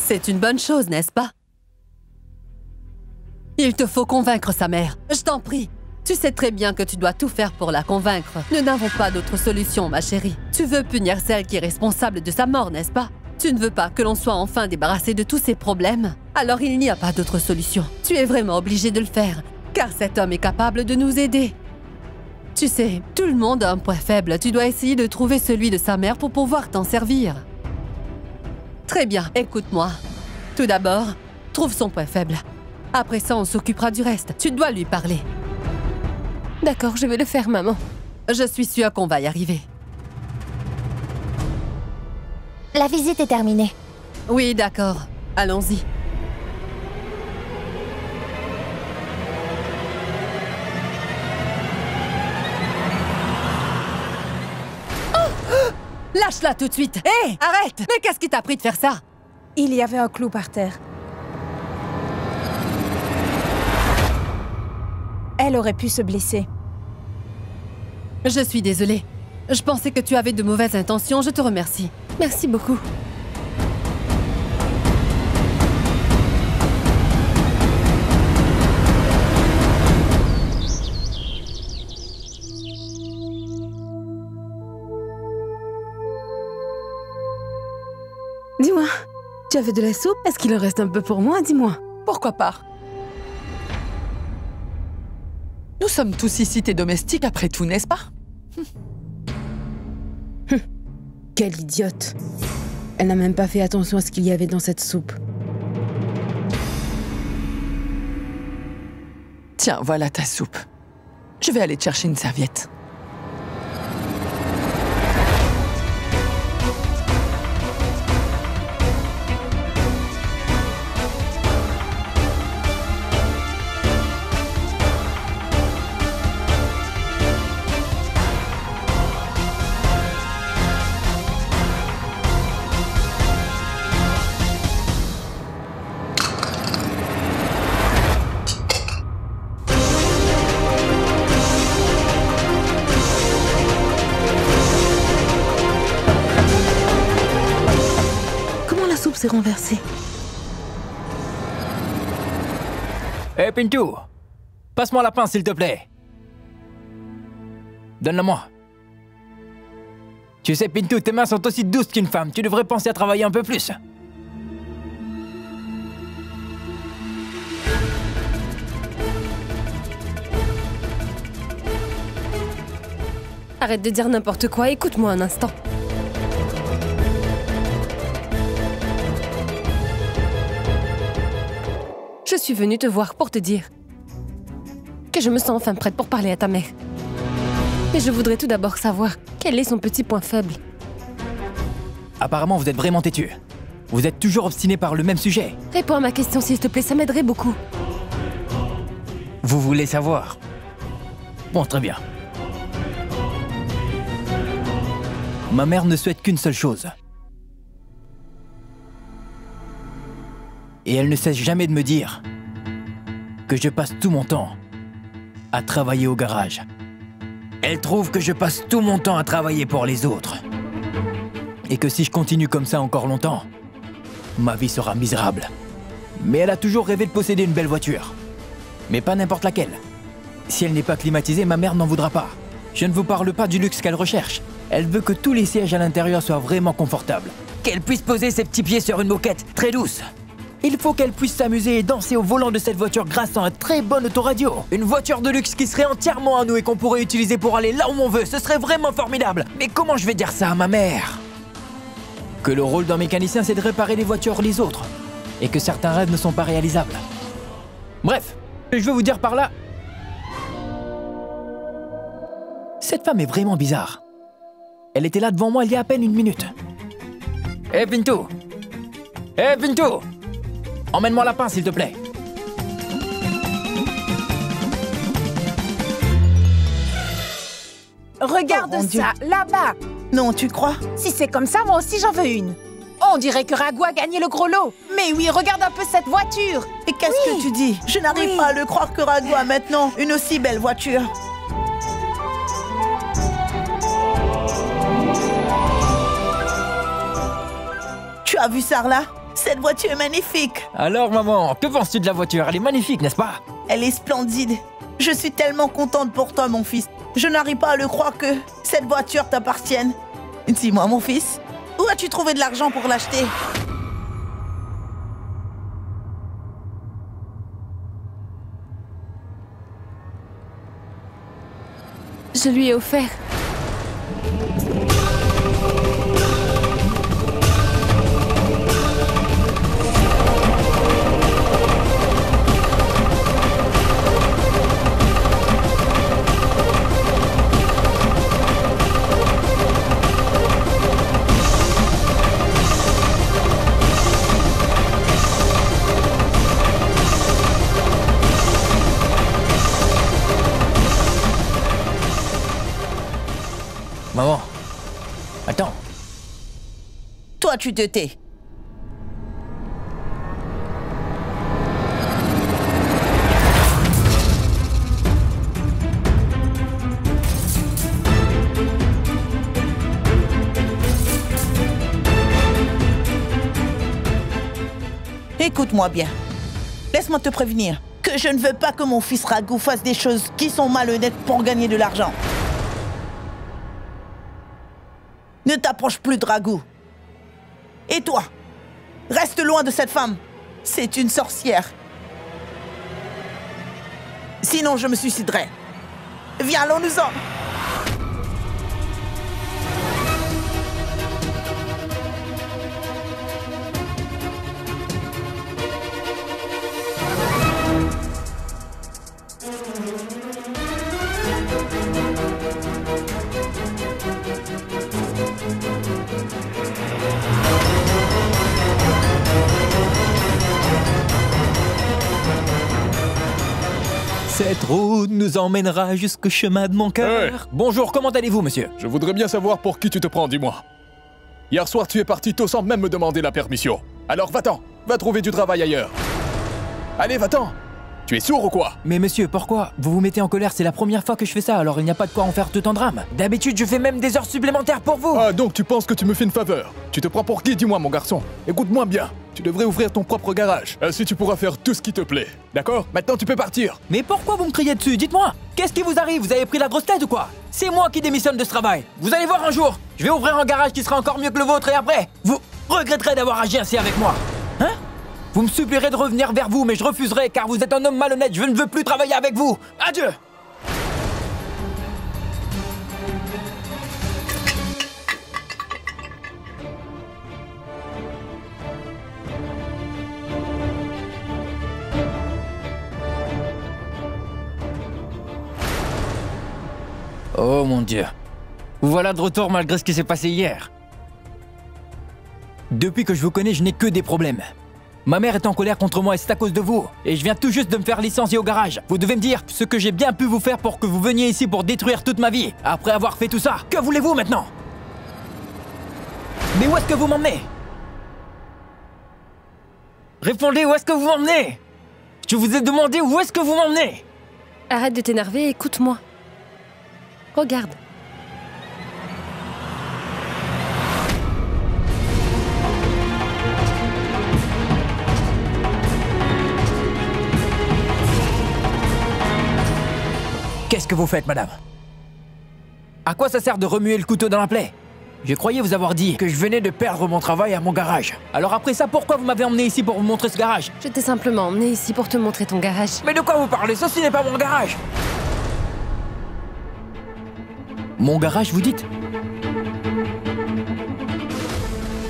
C'est une bonne chose, n'est-ce pas? Il te faut convaincre sa mère. Je t'en prie. Tu sais très bien que tu dois tout faire pour la convaincre. Nous n'avons pas d'autre solution, ma chérie. Tu veux punir celle qui est responsable de sa mort, n'est-ce pas? Tu ne veux pas que l'on soit enfin débarrassé de tous ces problèmes? Alors il n'y a pas d'autre solution. Tu es vraiment obligé de le faire, car cet homme est capable de nous aider. Tu sais, tout le monde a un point faible. Tu dois essayer de trouver celui de sa mère pour pouvoir t'en servir. Très bien, écoute-moi. Tout d'abord, trouve son point faible. Après ça, on s'occupera du reste. Tu dois lui parler. D'accord, je vais le faire, maman. Je suis sûre qu'on va y arriver. La visite est terminée. Oui, d'accord. Allons-y. Lâche-la tout de suite. Hé, arrête! Mais qu'est-ce qui t'a pris de faire ça? Il y avait un clou par terre. Elle aurait pu se blesser. Je suis désolée. Je pensais que tu avais de mauvaises intentions. Je te remercie. Merci beaucoup. Dis-moi, tu avais de la soupe? Est-ce qu'il en reste un peu pour moi? Dis-moi. Pourquoi pas? Nous sommes tous ici tes domestiques après tout, n'est-ce pas? Quelle idiote. Elle n'a même pas fait attention à ce qu'il y avait dans cette soupe. Tiens, voilà ta soupe. Je vais aller te chercher une serviette. S'est renversé. Hé, Pintou! Passe-moi la pince, s'il te plaît. Donne-la-moi. Tu sais, Pintou, tes mains sont aussi douces qu'une femme. Tu devrais penser à travailler un peu plus. Arrête de dire n'importe quoi, écoute-moi un instant. Je suis venue te voir pour te dire que je me sens enfin prête pour parler à ta mère. Mais je voudrais tout d'abord savoir quel est son petit point faible. Apparemment, vous êtes vraiment têtu. Vous êtes toujours obstiné par le même sujet. Réponds à ma question, s'il te plaît, ça m'aiderait beaucoup. Vous voulez savoir? Bon, très bien. Ma mère ne souhaite qu'une seule chose. Et elle ne cesse jamais de me dire que je passe tout mon temps à travailler au garage. Elle trouve que je passe tout mon temps à travailler pour les autres. Et que si je continue comme ça encore longtemps, ma vie sera misérable. Mais elle a toujours rêvé de posséder une belle voiture. Mais pas n'importe laquelle. Si elle n'est pas climatisée, ma mère n'en voudra pas. Je ne vous parle pas du luxe qu'elle recherche. Elle veut que tous les sièges à l'intérieur soient vraiment confortables. Qu'elle puisse poser ses petits pieds sur une moquette très douce. Il faut qu'elle puisse s'amuser et danser au volant de cette voiture grâce à un très bon autoradio. Une voiture de luxe qui serait entièrement à nous et qu'on pourrait utiliser pour aller là où on veut. Ce serait vraiment formidable. Mais comment je vais dire ça à ma mère? Que le rôle d'un mécanicien, c'est de réparer les voitures les autres. Et que certains rêves ne sont pas réalisables. Bref, je veux vous dire par là... Cette femme est vraiment bizarre. Elle était là devant moi il y a à peine une minute. Hé, Pintou! Hé, Pintou! Emmène-moi la pince, s'il te plaît. Regarde ça, là-bas. Non, tu crois? Si c'est comme ça, moi aussi j'en veux une. On dirait que Ragou a gagné le gros lot. Mais oui, regarde un peu cette voiture. Et qu'est-ce que tu dis? Je n'arrive pas à le croire que Ragou a maintenant une aussi belle voiture. Tu as vu Sarla? Cette voiture est magnifique. Alors maman, que penses-tu de la voiture? Elle est magnifique, n'est-ce pas? Elle est splendide. Je suis tellement contente pour toi, mon fils. Je n'arrive pas à le croire que cette voiture t'appartienne. Dis-moi, mon fils, où as-tu trouvé de l'argent pour l'acheter? Je lui ai offert. Maman, attends. Toi, tu te tais. Écoute-moi bien. Laisse-moi te prévenir que je ne veux pas que mon fils Raghu fasse des choses qui sont malhonnêtes pour gagner de l'argent. Ne t'approche plus de Raghu. Et toi, reste loin de cette femme. C'est une sorcière. Sinon, je me suiciderai. Viens, allons-nous-en. Cette route nous emmènera jusqu'au chemin de mon cœur. Hey. Bonjour, comment allez-vous, monsieur? Je voudrais bien savoir pour qui tu te prends, dis-moi. Hier soir, tu es parti tôt sans même me demander la permission. Alors va-t'en, va trouver du travail ailleurs. Allez, va-t'en. Tu es sourd ou quoi? Mais monsieur, pourquoi? Vous vous mettez en colère, c'est la première fois que je fais ça, alors il n'y a pas de quoi en faire tout un drame. D'habitude, je fais même des heures supplémentaires pour vous. Ah, donc tu penses que tu me fais une faveur? Tu te prends pour qui, dis-moi, mon garçon? Écoute-moi bien. Tu devrais ouvrir ton propre garage. Ainsi, tu pourras faire tout ce qui te plaît. D'accord? Maintenant, tu peux partir. Mais pourquoi vous me criez dessus? Dites-moi. Qu'est-ce qui vous arrive? Vous avez pris la grosse tête ou quoi? C'est moi qui démissionne de ce travail. Vous allez voir un jour. Je vais ouvrir un garage qui sera encore mieux que le vôtre et après, vous regretterez d'avoir agi ainsi avec moi. Hein? Vous me supplierez de revenir vers vous, mais je refuserai car vous êtes un homme malhonnête. Je ne veux plus travailler avec vous. Adieu! Oh mon Dieu. Vous voilà de retour malgré ce qui s'est passé hier. Depuis que je vous connais, je n'ai que des problèmes. Ma mère est en colère contre moi et c'est à cause de vous. Et je viens tout juste de me faire licencier au garage. Vous devez me dire ce que j'ai bien pu vous faire pour que vous veniez ici pour détruire toute ma vie. Après avoir fait tout ça, que voulez-vous maintenant? Mais où est-ce que vous m'emmenez? Répondez, où est-ce que vous m'emmenez? Je vous ai demandé où est-ce que vous m'emmenez? Arrête de t'énerver et écoute-moi. Regarde. Qu'est-ce que vous faites, madame? À quoi ça sert de remuer le couteau dans la plaie? Je croyais vous avoir dit que je venais de perdre mon travail à mon garage. Alors après ça, pourquoi vous m'avez emmené ici pour vous montrer ce garage? Je t'ai simplement emmené ici pour te montrer ton garage. Mais de quoi vous parlez? Ceci n'est pas mon garage! Mon garage, vous dites?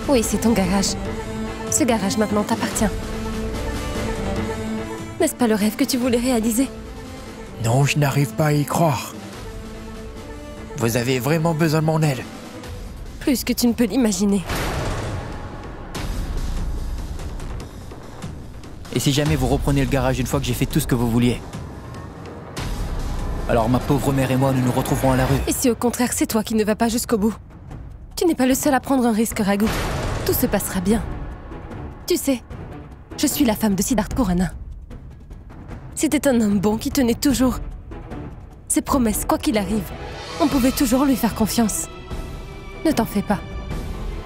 Oui, c'est ton garage. Ce garage maintenant t'appartient. N'est-ce pas le rêve que tu voulais réaliser? Non, je n'arrive pas à y croire. Vous avez vraiment besoin de mon aide. Plus que tu ne peux l'imaginer. Et si jamais vous reprenez le garage une fois que j'ai fait tout ce que vous vouliez? Alors ma pauvre mère et moi, nous nous retrouverons à la rue. Et si au contraire c'est toi qui ne vas pas jusqu'au bout? Tu n'es pas le seul à prendre un risque, Raghu. Tout se passera bien. Tu sais, je suis la femme de Siddharth Khurana. C'était un homme bon qui tenait toujours ses promesses, quoi qu'il arrive. On pouvait toujours lui faire confiance. Ne t'en fais pas.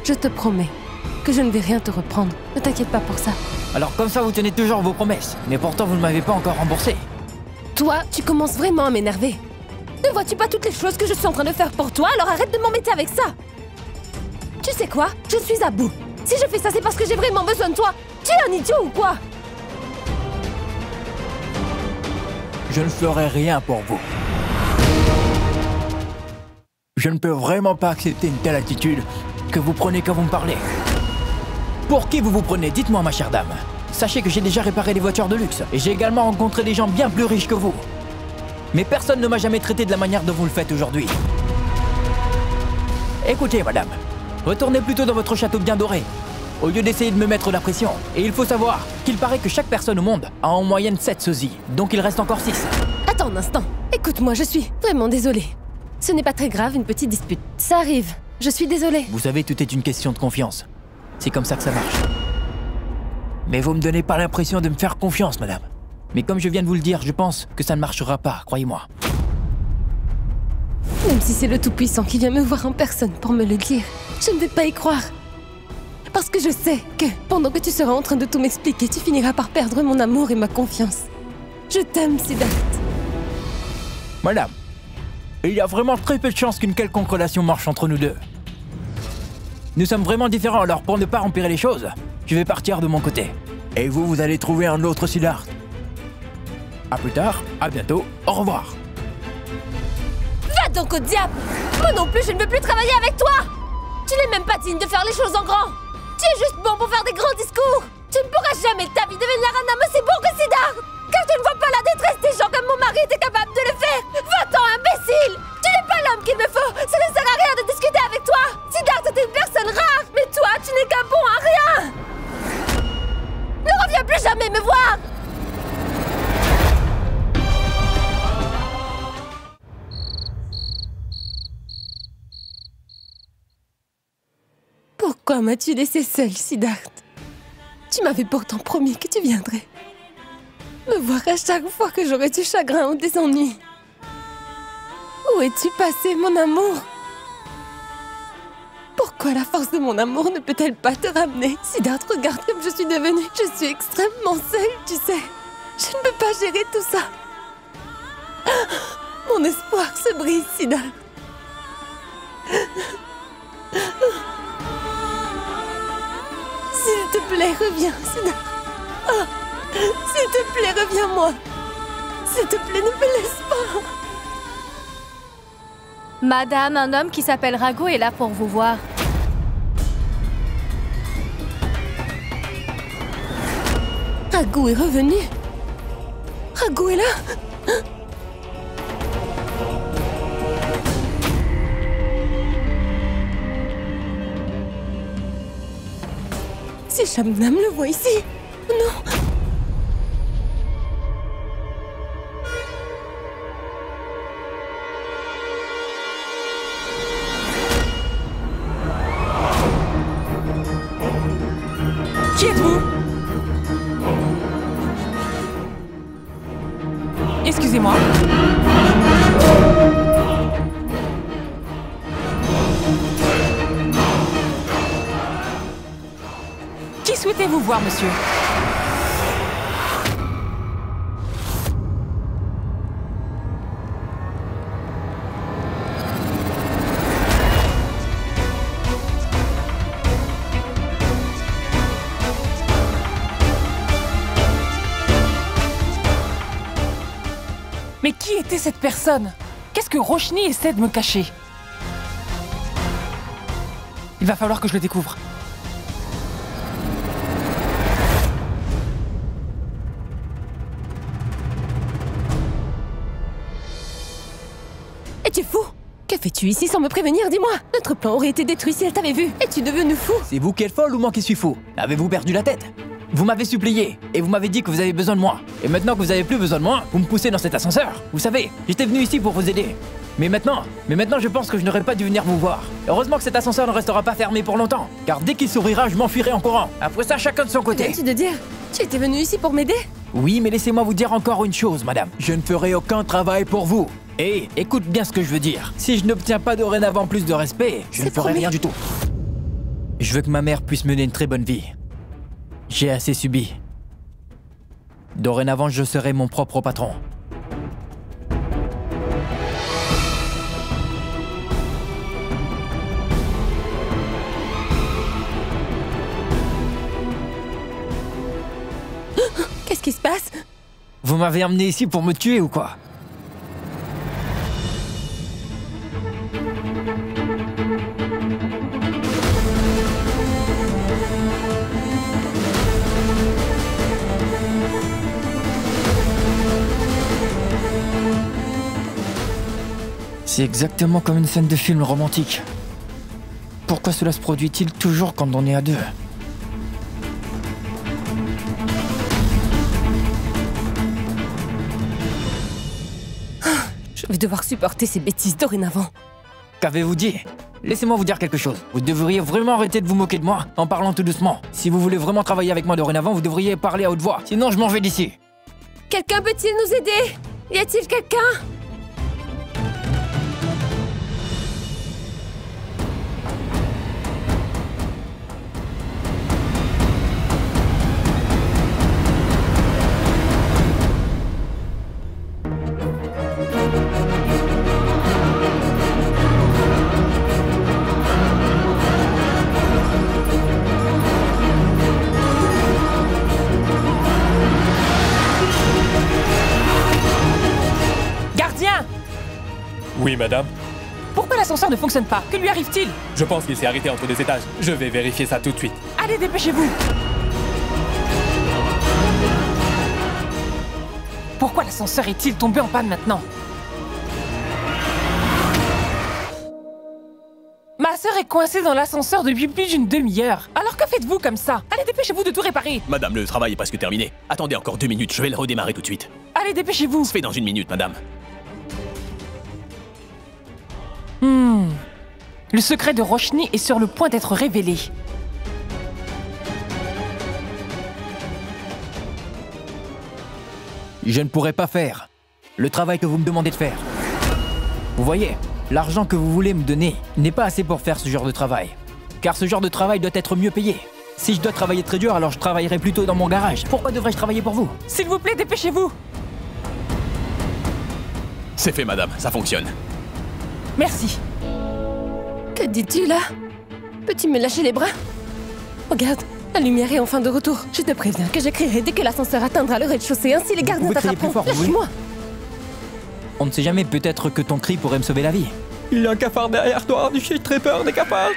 Je te promets que je ne vais rien te reprendre. Ne t'inquiète pas pour ça. Alors comme ça, vous tenez toujours vos promesses. Mais pourtant, vous ne m'avez pas encore remboursé. Toi, tu commences vraiment à m'énerver. Ne vois-tu pas toutes les choses que je suis en train de faire pour toi? Alors arrête de m'embêter avec ça. Tu sais quoi? Je suis à bout. Si je fais ça, c'est parce que j'ai vraiment besoin de toi. Tu es un idiot ou quoi? Je ne ferai rien pour vous. Je ne peux vraiment pas accepter une telle attitude que vous prenez quand vous me parlez. Pour qui vous prenez? Dites-moi, ma chère dame. Sachez que j'ai déjà réparé des voitures de luxe et j'ai également rencontré des gens bien plus riches que vous. Mais personne ne m'a jamais traité de la manière dont vous le faites aujourd'hui. Écoutez, madame, retournez plutôt dans votre château bien doré, au lieu d'essayer de me mettre la pression. Et il faut savoir qu'il paraît que chaque personne au monde a en moyenne 7 sosies, donc il reste encore 6. Attends un instant. Écoute-moi, je suis vraiment désolée. Ce n'est pas très grave, une petite dispute. Ça arrive. Je suis désolée. Vous savez, tout est une question de confiance. C'est comme ça que ça marche. Mais vous me donnez pas l'impression de me faire confiance, madame. Mais comme je viens de vous le dire, je pense que ça ne marchera pas, croyez-moi. Même si c'est le Tout-Puissant qui vient me voir en personne pour me le dire, je ne vais pas y croire. Parce que je sais que, pendant que tu seras en train de tout m'expliquer, tu finiras par perdre mon amour et ma confiance. Je t'aime, Siddharth. Madame, il y a vraiment très peu de chances qu'une quelconque relation marche entre nous deux. Nous sommes vraiment différents, alors pour ne pas empirer les choses, je vais partir de mon côté. Et vous, vous allez trouver un autre Siddharth. À plus tard, à bientôt, au revoir. Va donc au diable! Moi non plus, je ne veux plus travailler avec toi! Tu n'es même pas digne de faire les choses en grand! Tu es juste bon pour faire des grands discours! Tu ne pourras jamais de ta vie devenir un homme aussi bon que Siddharth! Car tu ne vois pas la détresse des gens comme mon mari était capable de le faire! Va-t'en, imbécile! Tu n'es pas l'homme qu'il me faut! Ça ne sert à rien de discuter avec toi! Siddharth est une personne rare! Mais toi, tu n'es qu'un bon à rien! Ne reviens plus jamais me voir! Pourquoi m'as-tu laissé seule, Siddharth? Tu m'avais pourtant promis que tu viendrais me voir à chaque fois que j'aurais du chagrin ou des ennuis. Où es-tu passé, mon amour? Pourquoi la force de mon amour ne peut-elle pas te ramener? Siddharth, regarde comme je suis devenue. Je suis extrêmement seule, tu sais. Je ne peux pas gérer tout ça. Mon espoir se brise, Siddharth. S'il te plaît, reviens, Siddharth. Oh, s'il te plaît, reviens-moi. S'il te plaît, ne me laisse pas. Madame, un homme qui s'appelle Raghu est là pour vous voir. Raghu est revenu. Raghu est là. Si Shabnam le voit ici. Non. Qui êtes-vous? Excusez-moi. Qui souhaitez-vous voir, monsieur? Mais qui était cette personne? Qu'est-ce que Roshni essaie de me cacher? Il va falloir que je le découvre. Es-tu fou? Que fais-tu ici sans me prévenir? Dis-moi. Notre plan aurait été détruit si elle t'avait vu. Es-tu devenu fou? C'est vous qui êtes folle ou moi qui suis fou? Avez-vous perdu la tête? Vous m'avez supplié et vous m'avez dit que vous avez besoin de moi. Et maintenant que vous avez plus besoin de moi, vous me poussez dans cet ascenseur. Vous savez, j'étais venu ici pour vous aider. Mais maintenant je pense que je n'aurais pas dû venir vous voir. Heureusement que cet ascenseur ne restera pas fermé pour longtemps. Car dès qu'il s'ouvrira, je m'enfuirai en courant. Après ça, chacun de son côté. Viens-tu de dire? Tu étais venu ici pour m'aider? Oui, mais laissez-moi vous dire encore une chose, madame. Je ne ferai aucun travail pour vous. Et écoute bien ce que je veux dire. Si je n'obtiens pas dorénavant plus de respect, je ne ferai rien du tout. Je veux que ma mère puisse mener une très bonne vie. J'ai assez subi. Dorénavant, je serai mon propre patron. Qu'est-ce qui se passe? Vous m'avez amené ici pour me tuer ou quoi? C'est exactement comme une scène de film romantique. Pourquoi cela se produit-il toujours quand on est à deux? Je vais devoir supporter ces bêtises dorénavant. Qu'avez-vous dit? Laissez-moi vous dire quelque chose. Vous devriez vraiment arrêter de vous moquer de moi en parlant tout doucement. Si vous voulez vraiment travailler avec moi dorénavant, vous devriez parler à haute voix. Sinon, je m'en vais d'ici. Quelqu'un peut-il nous aider? Y a-t-il quelqu'un? Oui, madame. Pourquoi l'ascenseur ne fonctionne pas? Que lui arrive-t-il? Je pense qu'il s'est arrêté entre deux étages. Je vais vérifier ça tout de suite. Allez, dépêchez-vous! Pourquoi l'ascenseur est-il tombé en panne maintenant? Ma sœur est coincée dans l'ascenseur depuis plus d'une demi-heure. Alors que faites-vous comme ça? Allez, dépêchez-vous de tout réparer. Madame, le travail est presque terminé. Attendez encore 2 minutes, je vais le redémarrer tout de suite. Allez, dépêchez-vous. Ça se fait dans 1 minute, madame. Le secret de Roshni est sur le point d'être révélé. Je ne pourrai pas faire le travail que vous me demandez de faire. Vous voyez, l'argent que vous voulez me donner n'est pas assez pour faire ce genre de travail. Car ce genre de travail doit être mieux payé. Si je dois travailler très dur, alors je travaillerai plutôt dans mon garage. Pourquoi devrais-je travailler pour vous? S'il vous plaît, dépêchez-vous. C'est fait, madame, ça fonctionne. Merci. Que dis-tu là? Peux-tu me lâcher les bras? Regarde, la lumière est enfin de retour. Je te préviens que je crierai dès que l'ascenseur atteindra le rez-de-chaussée, ainsi les gardiens t'attraperont. Lâche-moi! On ne sait jamais, peut-être que ton cri pourrait me sauver la vie. Il y a un cafard derrière toi, j'ai très peur des cafards.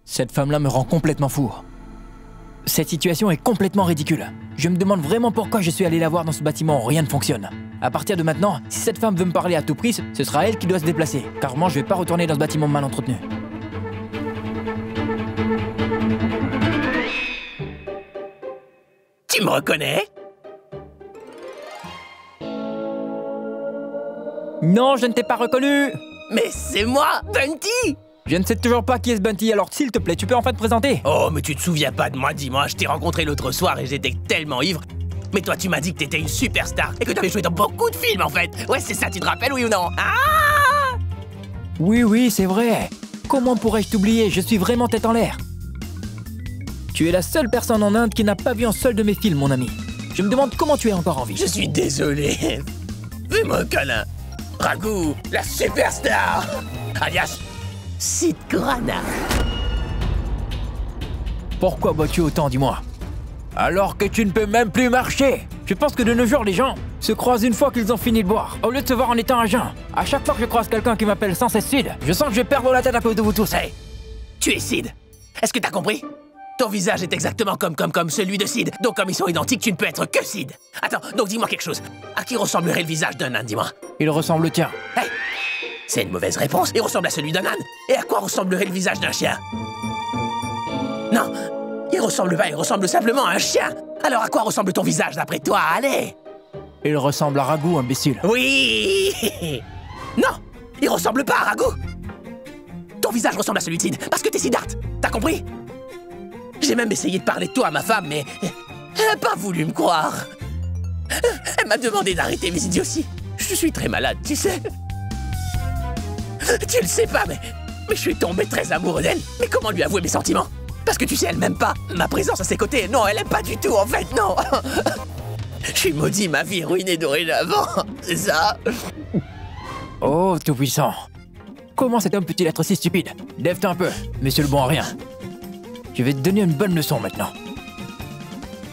Cette femme-là me rend complètement fou. Cette situation est complètement ridicule. Je me demande vraiment pourquoi je suis allé la voir dans ce bâtiment où rien ne fonctionne. À partir de maintenant, si cette femme veut me parler à tout prix, ce sera elle qui doit se déplacer. Car moi, je vais pas retourner dans ce bâtiment mal entretenu. Tu me reconnais? Non, je ne t'ai pas reconnu! Mais c'est moi, Bunty! Je ne sais toujours pas qui est ce Bunty, alors s'il te plaît, tu peux enfin te présenter? Oh, mais tu te souviens pas de moi, dis-moi, je t'ai rencontré l'autre soir et j'étais tellement ivre. Mais toi, tu m'as dit que t'étais une superstar et que t'avais joué dans beaucoup de films, en fait. Ouais, c'est ça, tu te rappelles, oui ou non? Ah! Oui, c'est vrai. Comment pourrais-je t'oublier? Je suis vraiment tête en l'air. Tu es la seule personne en Inde qui n'a pas vu un seul de mes films, mon ami. Je me demande comment tu es encore en vie. Je suis désolé. Fais-moi un câlin. Raghu, la superstar, alias Sid Khurana. Pourquoi bois-tu autant, dis-moi? Alors que tu ne peux même plus marcher. Je pense que de nos jours, les gens se croisent une fois qu'ils ont fini de boire, au lieu de se voir en étant à jeun. À chaque fois que je croise quelqu'un qui m'appelle sans cesse Sid, je sens que je vais perdre la tête à cause de vous tous. Hey, tu es Sid. Est-ce que t'as compris? Ton visage est exactement comme celui de Sid. Donc comme ils sont identiques, tu ne peux être que Sid. Attends, donc dis-moi quelque chose. À qui ressemblerait le visage d'un âne, dis-moi? Il ressemble au tien. Hey, c'est une mauvaise réponse. Il ressemble à celui d'un âne. Et à quoi ressemblerait le visage d'un chien? Non, il ressemble simplement à un chien. Alors à quoi ressemble ton visage d'après toi? Allez! Il ressemble à Ragou, imbécile. Oui! Non, il ressemble pas à Ragou. Ton visage ressemble à celui de Sid, parce que t'es Siddharth. T'as compris? J'ai même essayé de parler de toi à ma femme, mais elle n'a pas voulu me croire. Elle m'a demandé d'arrêter mes idioties. Je suis très malade, tu sais. Tu le sais pas, mais je suis tombé très amoureux d'elle. Mais comment lui avouer mes sentiments? Parce que tu sais, elle m'aime pas. Ma présence à ses côtés, non, elle aime pas du tout, en fait, non. Je suis maudit, ma vie est ruinée dorénavant. C'est ça. Oh, tout-puissant. Comment cet homme peut-il être si stupide? Lève-toi un peu, monsieur le bon à rien. Je vais te donner une bonne leçon maintenant.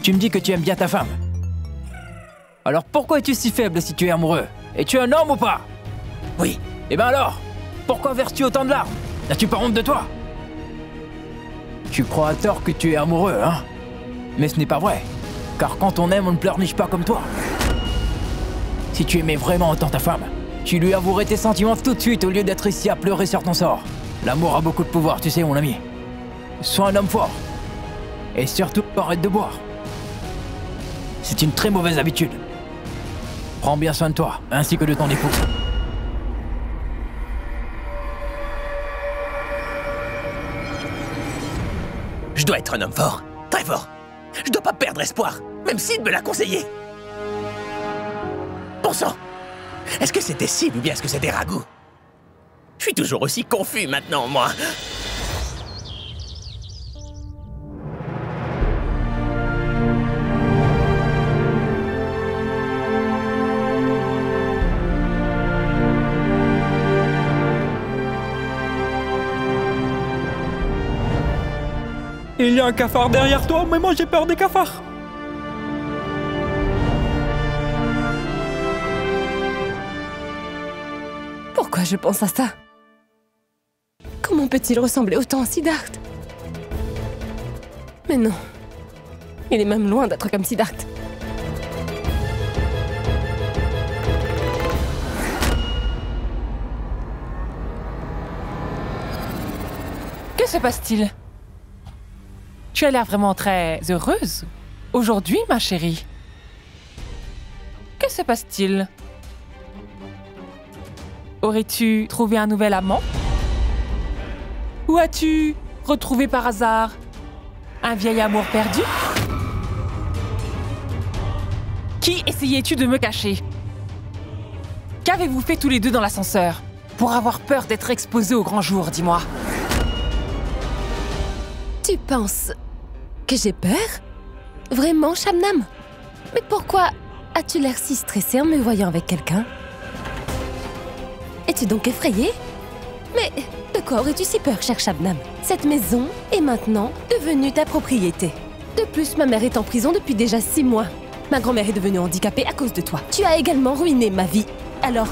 Tu me dis que tu aimes bien ta femme. Alors pourquoi es-tu si faible si tu es amoureux? Es-tu un homme ou pas? Oui. Eh ben alors, pourquoi verses-tu autant de larmes? N'as-tu pas honte de toi? Tu crois à tort que tu es amoureux, hein? Mais ce n'est pas vrai. Car quand on aime, on ne pleurniche pas comme toi. Si tu aimais vraiment autant ta femme, tu lui avouerais tes sentiments tout de suite au lieu d'être ici à pleurer sur ton sort. L'amour a beaucoup de pouvoir, tu sais, mon ami. Sois un homme fort. Et surtout, arrête de boire. C'est une très mauvaise habitude. Prends bien soin de toi, ainsi que de ton épouse. Je dois être un homme fort, très fort. Je dois pas perdre espoir, même Sid me l'a conseillé. Bon sang, est-ce que c'était Sid ou bien est-ce que c'était Ragou? Je suis toujours aussi confus maintenant, moi. Il y a un cafard derrière toi, mais moi j'ai peur des cafards. Pourquoi je pense à ça? Comment peut-il ressembler autant à Siddharth? Mais non. Il est même loin d'être comme Siddharth. Que se passe-t-il? Tu as l'air vraiment très heureuse aujourd'hui, ma chérie. Que se passe-t-il? Aurais-tu trouvé un nouvel amant? Ou as-tu retrouvé par hasard un vieil amour perdu? Qui essayais-tu de me cacher? Qu'avez-vous fait tous les deux dans l'ascenseur pour avoir peur d'être exposé au grand jour, dis-moi? Tu penses que j'ai peur? Vraiment, Shabnam? Mais pourquoi as-tu l'air si stressé en me voyant avec quelqu'un? Es-tu donc effrayé? Mais de quoi aurais-tu si peur, cher Shabnam? Cette maison est maintenant devenue ta propriété. De plus, ma mère est en prison depuis déjà 6 mois. Ma grand-mère est devenue handicapée à cause de toi. Tu as également ruiné ma vie. Alors,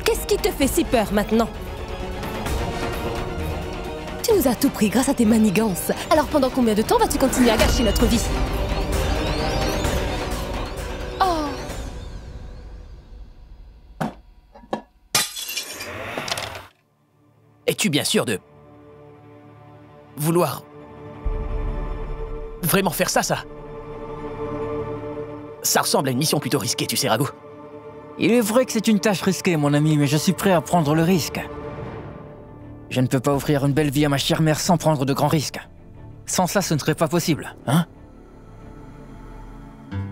qu'est-ce qui te fait si peur maintenant? Tu nous as tout pris grâce à tes manigances. Alors pendant combien de temps vas-tu continuer à gâcher notre vie? Oh! Es-tu bien sûr de vouloir vraiment faire ça? Ça ressemble à une mission plutôt risquée, tu sais, Ragou. Il est vrai que c'est une tâche risquée, mon ami, mais je suis prêt à prendre le risque. Je ne peux pas offrir une belle vie à ma chère mère sans prendre de grands risques. Sans ça, ce ne serait pas possible, hein?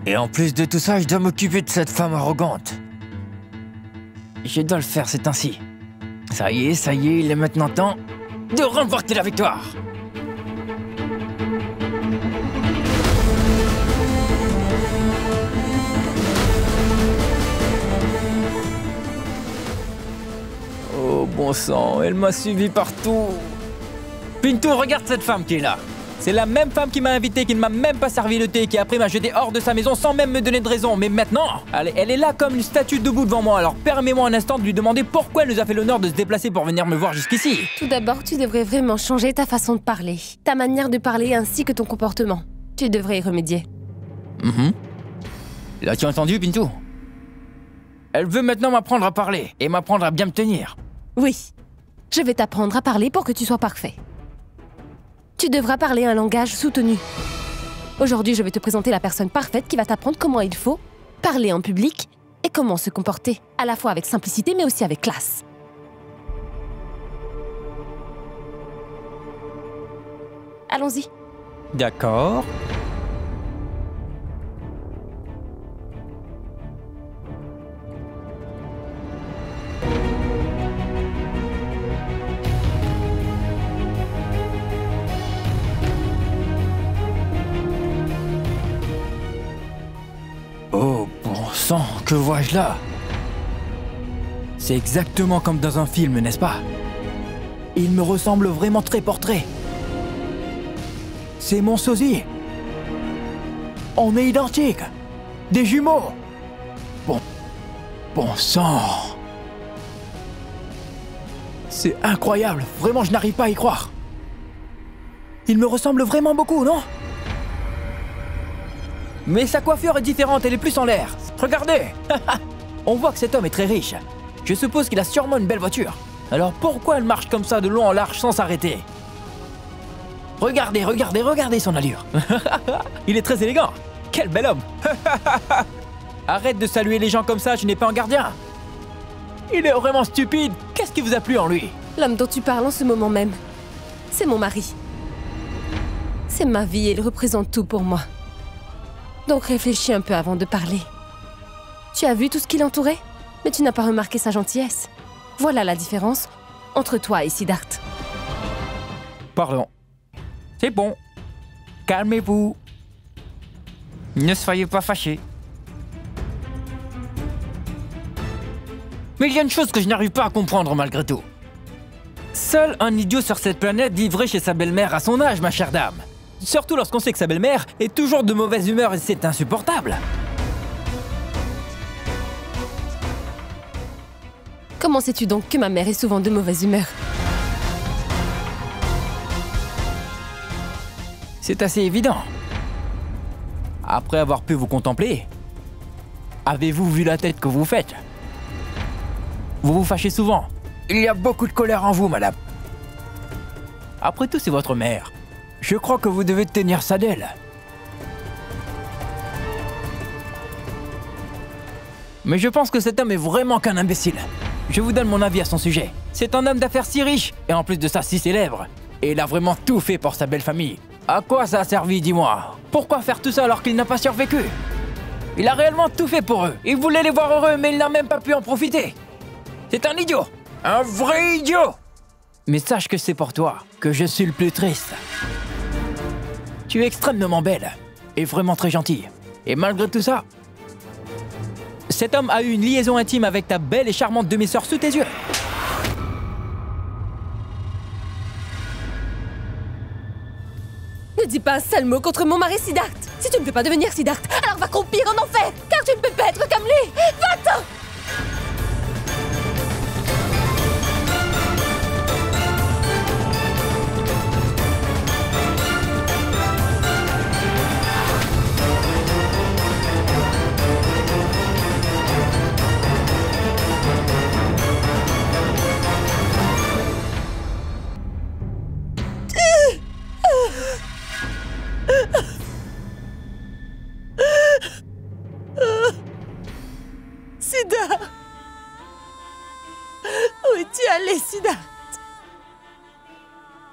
Et en plus de tout ça, je dois m'occuper de cette femme arrogante. Je dois le faire, c'est ainsi. Ça y est, il est maintenant temps de remporter la victoire. Oh bon sang, elle m'a suivi partout. Pinto, regarde cette femme qui est là. C'est la même femme qui m'a invité, qui ne m'a même pas servi le thé, qui après m'a jeté hors de sa maison sans même me donner de raison. Mais maintenant, elle est là comme une statue debout devant moi. Alors permets-moi un instant de lui demander pourquoi elle nous a fait l'honneur de se déplacer pour venir me voir jusqu'ici. Tout d'abord, tu devrais vraiment changer ta façon de parler. Ta manière de parler ainsi que ton comportement. Tu devrais y remédier. L'as-tu entendu, Pintou? Elle veut maintenant m'apprendre à parler et m'apprendre à bien me tenir. Oui. Je vais t'apprendre à parler pour que tu sois parfait. Tu devras parler un langage soutenu. Aujourd'hui, je vais te présenter la personne parfaite qui va t'apprendre comment il faut parler en public et comment se comporter, à la fois avec simplicité mais aussi avec classe. Allons-y. D'accord. Oh, bon sang, que vois-je là? C'est exactement comme dans un film, n'est-ce pas? Il me ressemble vraiment très portrait. C'est mon sosie. On est identiques. Des jumeaux. Bon sang. C'est incroyable. Vraiment, je n'arrive pas à y croire. Il me ressemble vraiment beaucoup, non? Mais sa coiffure est différente, elle est plus en l'air. Regardez. On voit que cet homme est très riche. Je suppose qu'il a sûrement une belle voiture. Alors pourquoi elle marche comme ça de long en large sans s'arrêter? Regardez, regardez, regardez son allure. Il est très élégant. Quel bel homme. Arrête de saluer les gens comme ça, je n'ai pas un gardien. Il est vraiment stupide. Qu'est-ce qui vous a plu en lui? L'homme dont tu parles en ce moment même, c'est mon mari. C'est ma vie et il représente tout pour moi. Donc réfléchis un peu avant de parler. Tu as vu tout ce qui l'entourait? Mais tu n'as pas remarqué sa gentillesse. Voilà la différence entre toi et Siddharth. Pardon. C'est bon. Calmez-vous. Ne soyez pas fâchés. Mais il y a une chose que je n'arrive pas à comprendre malgré tout. Seul un idiot sur cette planète vivrait chez sa belle-mère à son âge, ma chère dame. Surtout lorsqu'on sait que sa belle-mère est toujours de mauvaise humeur et c'est insupportable. Comment sais-tu donc que ma mère est souvent de mauvaise humeur? C'est assez évident. Après avoir pu vous contempler, avez-vous vu la tête que vous faites? Vous vous fâchez souvent. Il y a beaucoup de colère en vous, madame. Après tout, c'est votre mère. Je crois que vous devez tenir ça d'elle. Mais je pense que cet homme est vraiment qu'un imbécile. Je vous donne mon avis à son sujet. C'est un homme d'affaires si riche, et en plus de ça si célèbre. Et il a vraiment tout fait pour sa belle famille. À quoi ça a servi, dis-moi? Pourquoi faire tout ça alors qu'il n'a pas survécu? Il a réellement tout fait pour eux. Il voulait les voir heureux, mais il n'a même pas pu en profiter. C'est un idiot. Un vrai idiot. Mais sache que c'est pour toi que je suis le plus triste. Tu es extrêmement belle et vraiment très gentille. Et malgré tout ça, cet homme a eu une liaison intime avec ta belle et charmante demi-sœur sous tes yeux. Ne dis pas un seul mot contre mon mari Siddharth. Si tu ne peux pas devenir Siddharth, alors va croupir en enfer, car tu ne peux pas être comme lui. Va-t'en! Siddharth! Où es-tu allé, Siddharth?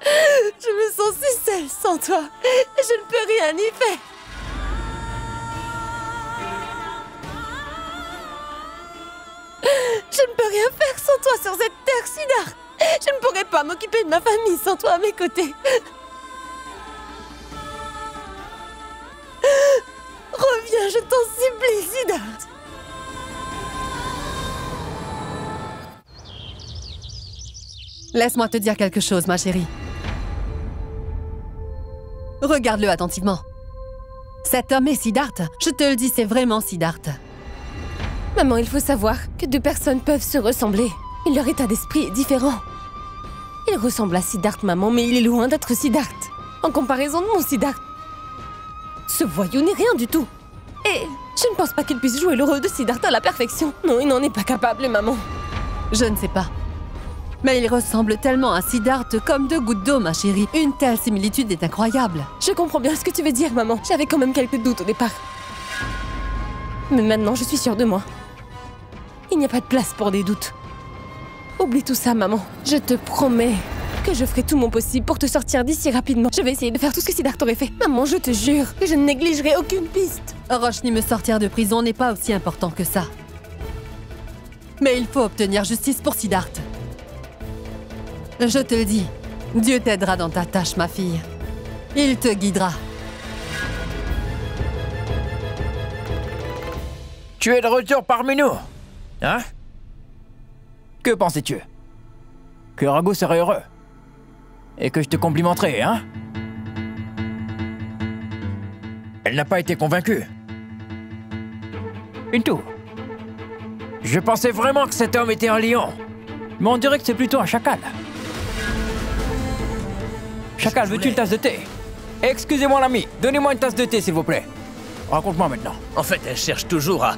Je me sens si seule sans toi et je ne peux rien y faire. Je ne peux rien faire sans toi sur cette terre, Siddharth. Je ne pourrais pas m'occuper de ma famille sans toi à mes côtés. Reviens, je t'en supplie, Siddharth. Laisse-moi te dire quelque chose, ma chérie. Regarde-le attentivement. Cet homme est Siddharth. Je te le dis, c'est vraiment Siddharth. Maman, il faut savoir que deux personnes peuvent se ressembler. Mais leur état d'esprit est différent. Il ressemble à Siddharth, maman, mais il est loin d'être Siddharth. En comparaison de mon Siddharth. Ce voyou n'est rien du tout. Et je ne pense pas qu'il puisse jouer le rôle de Siddharth à la perfection. Non, il n'en est pas capable, maman. Je ne sais pas. Mais il ressemble tellement à Siddharth comme deux gouttes d'eau, ma chérie. Une telle similitude est incroyable. Je comprends bien ce que tu veux dire, maman. J'avais quand même quelques doutes au départ. Mais maintenant, je suis sûre de moi. Il n'y a pas de place pour des doutes. Oublie tout ça, maman. Je te promets que je ferai tout mon possible pour te sortir d'ici rapidement. Je vais essayer de faire tout ce que Siddharth aurait fait. Maman, je te jure que je ne négligerai aucune piste. Roshni, me sortir de prison n'est pas aussi important que ça. Mais il faut obtenir justice pour Siddharth. Je te le dis, Dieu t'aidera dans ta tâche, ma fille. Il te guidera. Tu es de retour parmi nous, hein? Que pensais-tu? Que Raghu serait heureux? Et que je te complimenterais, hein? Elle n'a pas été convaincue. Pintou. Je pensais vraiment que cet homme était un lion. Mais on dirait que c'est plutôt un chacal. Chacal, veux-tu une tasse de thé? Excusez-moi l'ami, donnez-moi une tasse de thé s'il vous plaît. Raconte-moi maintenant. En fait, elle cherche toujours à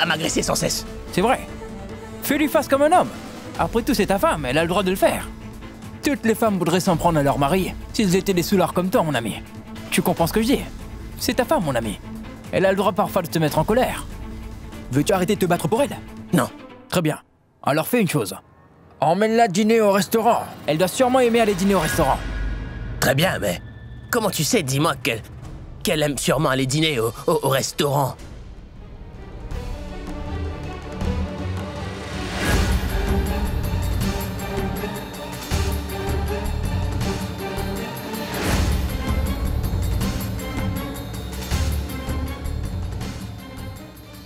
m'agresser sans cesse. C'est vrai. Fais-lui face comme un homme. Après tout, c'est ta femme, elle a le droit de le faire. Toutes les femmes voudraient s'en prendre à leur mari s'ils étaient des soulards comme toi, mon ami. Tu comprends ce que je dis? C'est ta femme, mon ami. Elle a le droit parfois de te mettre en colère. Veux-tu arrêter de te battre pour elle? Non. Très bien. Alors fais une chose. Emmène-la dîner au restaurant. Elle doit sûrement aimer aller dîner au restaurant. Très bien, mais comment tu sais, dis-moi, qu'elle aime sûrement aller dîner au restaurant?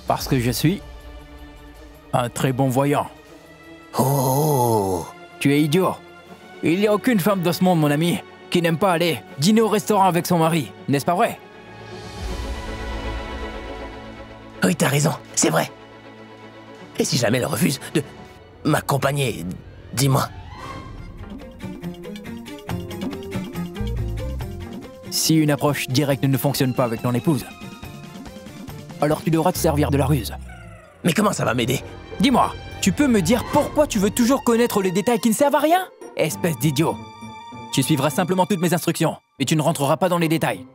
Parce que je suis un très bon voyant. Oh! Tu es idiot. Il n'y a aucune femme de ce monde, mon ami, qui n'aime pas aller dîner au restaurant avec son mari, n'est-ce pas vrai? Oui, t'as raison, c'est vrai. Et si jamais elle refuse de m'accompagner, dis-moi. Si une approche directe ne fonctionne pas avec ton épouse, alors tu devras te servir de la ruse. Mais comment ça va m'aider? Dis-moi, tu peux me dire pourquoi tu veux toujours connaître les détails qui ne servent à rien? Espèce d'idiot. Tu suivras simplement toutes mes instructions, mais tu ne rentreras pas dans les détails.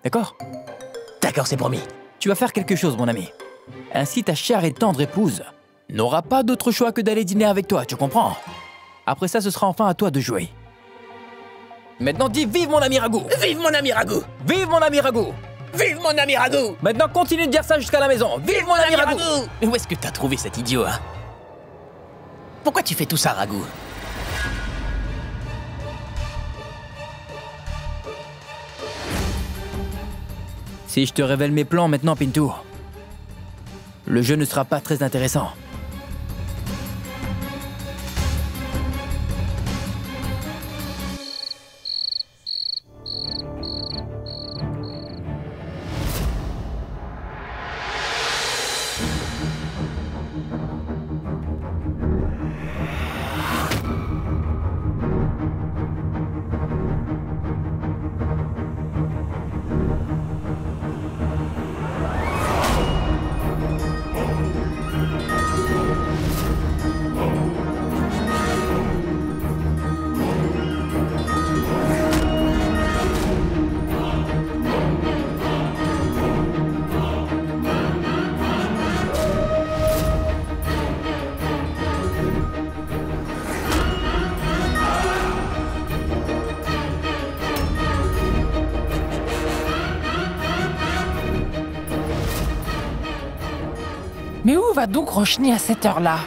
D'accord? D'accord, c'est promis. Tu vas faire quelque chose, mon ami. Ainsi, ta chère et tendre épouse n'aura pas d'autre choix que d'aller dîner avec toi, tu comprends? Après ça, ce sera enfin à toi de jouer. Maintenant, dis vive mon ami Raghu! Vive mon ami Raghu! Vive mon ami Raghu! Vive mon ami Raghu! Maintenant, continue de dire ça jusqu'à la maison. Vive mon ami Raghu! Mais où est-ce que t'as trouvé cet idiot, hein? Pourquoi tu fais tout ça, Raghu? Si je te révèle mes plans maintenant, Pintou, le jeu ne sera pas très intéressant. Mais où va donc Roshni à cette heure-là?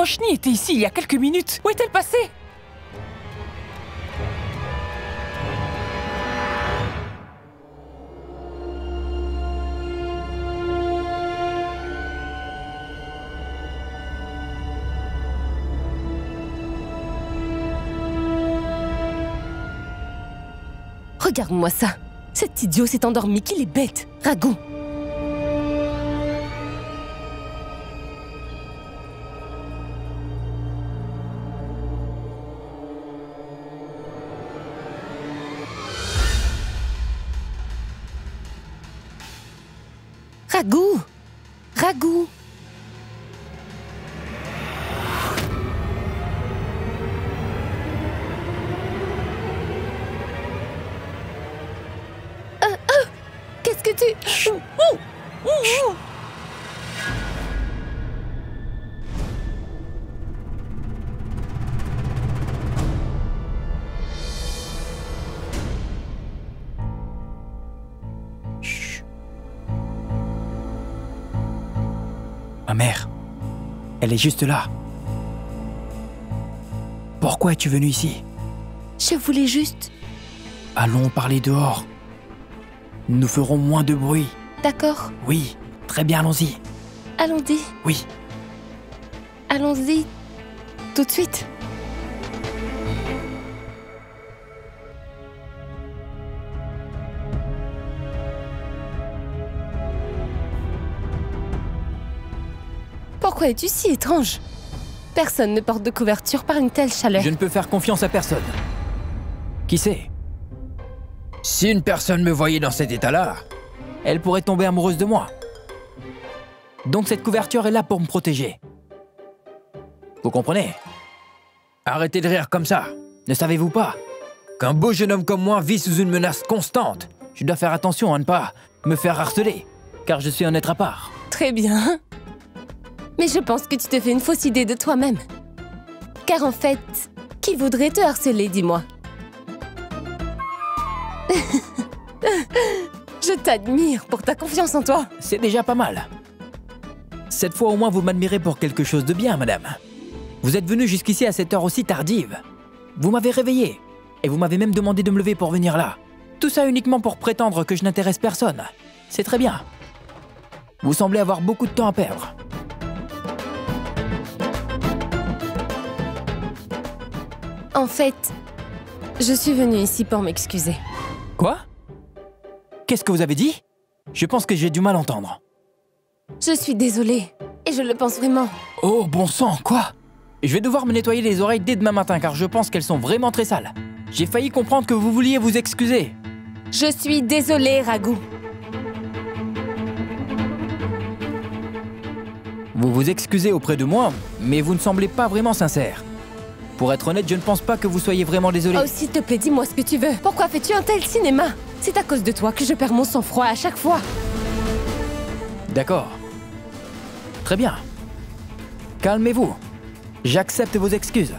Roshni était ici il y a quelques minutes. Où est-elle passée? Regarde-moi ça. Cet idiot s'est endormi, qu'il est bête. Ragou. Ragou. Ragou. Qu'est-ce que tu... Ma mère, elle est juste là. Pourquoi es-tu venue ici? Je voulais juste... Allons parler dehors. Nous ferons moins de bruit. D'accord. Oui, très bien, allons-y. Allons-y. Oui. Allons-y. Tout de suite. Pourquoi es-tu si étrange? Personne ne porte de couverture par une telle chaleur. Je ne peux faire confiance à personne. Qui sait? Si une personne me voyait dans cet état-là, elle pourrait tomber amoureuse de moi. Donc cette couverture est là pour me protéger. Vous comprenez? Arrêtez de rire comme ça. Ne savez-vous pas qu'un beau jeune homme comme moi vit sous une menace constante? Je dois faire attention à ne pas me faire harceler, car je suis un être à part. Très bien. Mais je pense que tu te fais une fausse idée de toi-même. Car en fait, qui voudrait te harceler, dis-moi? Je t'admire pour ta confiance en toi. C'est déjà pas mal. Cette fois au moins vous m'admirez pour quelque chose de bien, madame. Vous êtes venue jusqu'ici à cette heure aussi tardive. Vous m'avez réveillé. Et vous m'avez même demandé de me lever pour venir là. Tout ça uniquement pour prétendre que je n'intéresse personne. C'est très bien. Vous semblez avoir beaucoup de temps à perdre. En fait, je suis venue ici pour m'excuser. Quoi? Qu'est-ce que vous avez dit? Je pense que j'ai du mal à entendre. Je suis désolée, et je le pense vraiment. Oh, bon sang, quoi? Je vais devoir me nettoyer les oreilles dès demain matin, car je pense qu'elles sont vraiment très sales. J'ai failli comprendre que vous vouliez vous excuser. Je suis désolée, Ragou. Vous vous excusez auprès de moi, mais vous ne semblez pas vraiment sincère. Pour être honnête, je ne pense pas que vous soyez vraiment désolé. Oh, s'il te plaît, dis-moi ce que tu veux. Pourquoi fais-tu un tel cinéma? C'est à cause de toi que je perds mon sang-froid à chaque fois. D'accord. Très bien. Calmez-vous. J'accepte vos excuses.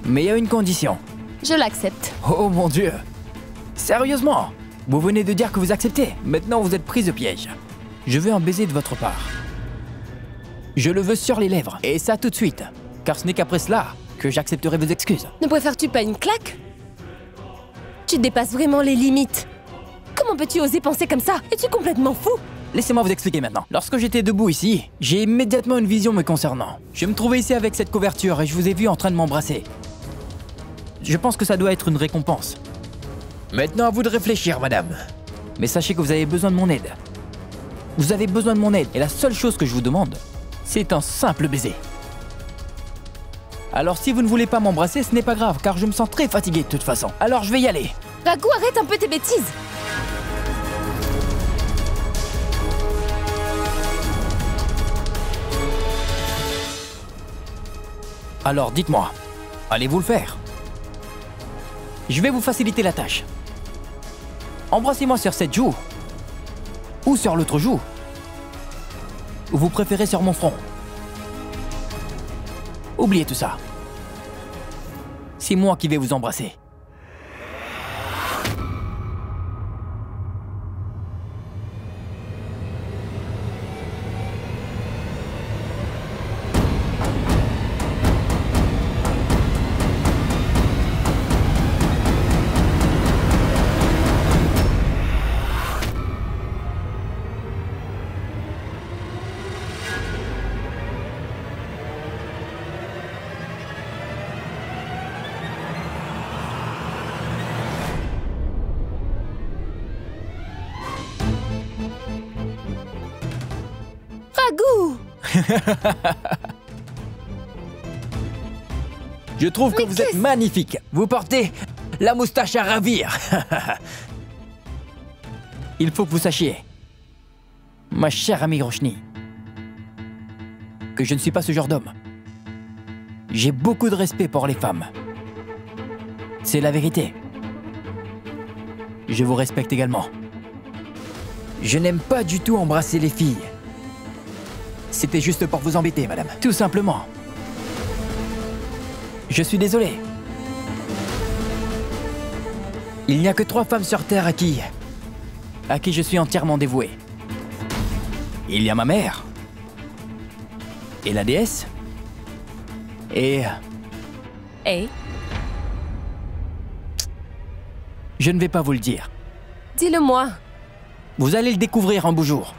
Mais il y a une condition. Je l'accepte. Oh mon Dieu. Sérieusement? Vous venez de dire que vous acceptez. Maintenant, vous êtes prise au piège. Je veux un baiser de votre part. Je le veux sur les lèvres. Et ça tout de suite. Car ce n'est qu'après cela que j'accepterai vos excuses. Ne préfères-tu pas une claque? Tu dépasses vraiment les limites. Comment peux-tu oser penser comme ça? Es-tu complètement fou? Laissez-moi vous expliquer maintenant. Lorsque j'étais debout ici, j'ai immédiatement une vision me concernant. Je me trouvais ici avec cette couverture et je vous ai vu en train de m'embrasser. Je pense que ça doit être une récompense. Maintenant à vous de réfléchir, madame. Mais sachez que vous avez besoin de mon aide. Vous avez besoin de mon aide et la seule chose que je vous demande, c'est un simple baiser. Alors si vous ne voulez pas m'embrasser, ce n'est pas grave, car je me sens très fatigué de toute façon. Alors je vais y aller. Ragou, arrête un peu tes bêtises. Alors dites-moi, allez-vous le faire? Je vais vous faciliter la tâche. Embrassez-moi sur cette joue. Ou sur l'autre joue. Ou vous préférez sur mon front. Oubliez tout ça. C'est moi qui vais vous embrasser. Ragout! Je trouve que vous êtes magnifique. Vous portez la moustache à ravir. Il faut que vous sachiez, ma chère amie Roshni, que je ne suis pas ce genre d'homme. J'ai beaucoup de respect pour les femmes. C'est la vérité. Je vous respecte également. Je n'aime pas du tout embrasser les filles. C'était juste pour vous embêter, madame. Tout simplement. Je suis désolé. Il n'y a que 3 femmes sur Terre à qui je suis entièrement dévoué. Il y a ma mère, et la déesse, et... Je ne vais pas vous le dire. Dis-le-moi. Vous allez le découvrir un beau jour.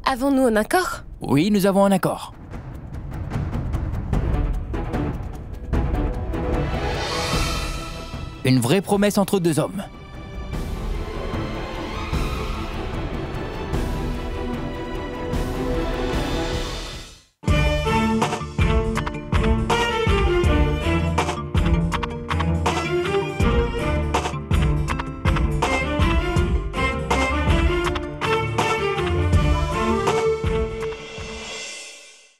Avons-nous un accord? Oui, nous avons un accord. Une vraie promesse entre 2 hommes.